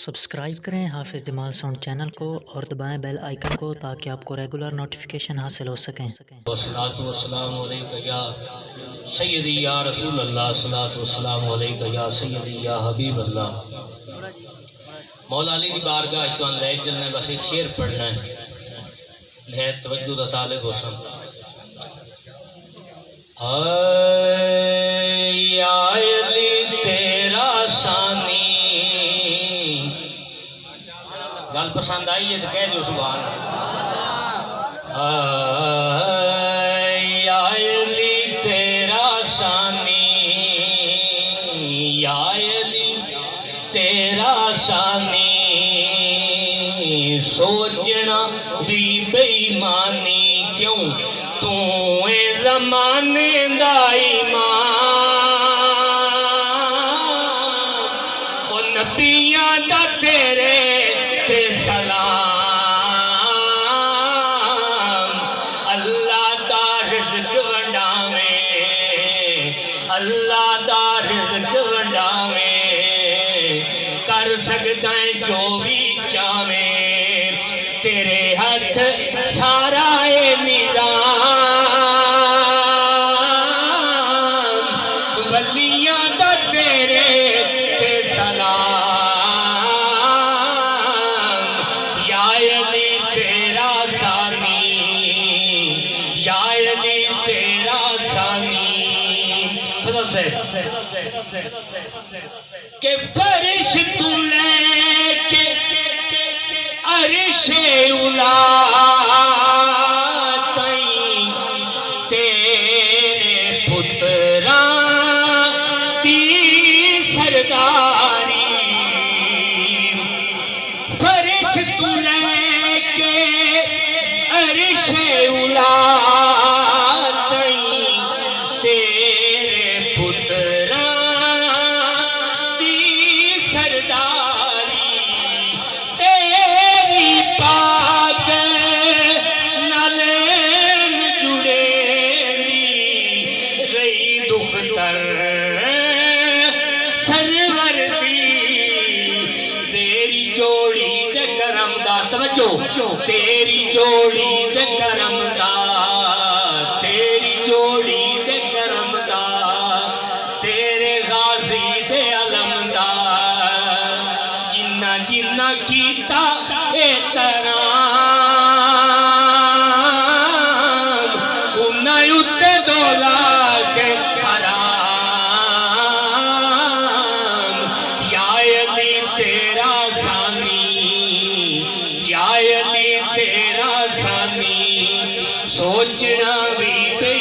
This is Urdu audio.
سبسکرائب کریں حافظ جمال ساؤنڈ چینل کو اور دبائیں بیل آئیکن کو تاکہ آپ کو ریگولر نوٹیفیکیشن حاصل ہو سکیں۔ والصلاة والسلام علیکہ یا سیدی یا رسول اللہ، صلاۃ والسلام علیکہ یا سیدی یا حبیب اللہ۔ مولا علی دی بارگاہ تو لے چلنے، بس ایک شعر پڑھنا ہے، لے توجہ دا طالب حسن۔ یا علی تیرا ثانی، گل پسند آئی ہے تو کہہ جو سبحان یا علی تیرا ثانی، یا علی تیرا ثانی، سوچنا بھی بے ایمانی کیوں تو اے زمانے دا ایمان، او نبیاں دا تیرے تے سلام، اللہ دا رزق ونڈاویں، اللہ دا رزق ونڈاویں، کر سکتا ہے جو بھی چاہویں، تیرے ہاتھ سارا اے نظام، ولیاں دا تیرے تے سلام، یا علی تیرا ثانی، یا علی تیرا ثانی۔ فضل سے کہ فرش تو لے کے عرش اولا تائیں، تیرے پتراں دی سرداری، فرش تو لے کے عرش اولا تائیں، تیرے پتراں دی سرداری، تیری پاک نالین جڑے دی، رہی دختر سرور دی، تیری جوڑی دے کرم دا، توجہ، تیری جوڑی دے کرم دا، تیری جوڑی دے کرم دا، تیرے غازی دے علم دا، جنہ جنہ کیتا احترام، انہاں اُتے دولا کے حرام، یا علی تیرا ثانی، یا علی تیرا ثانی، سوچنا بھی بے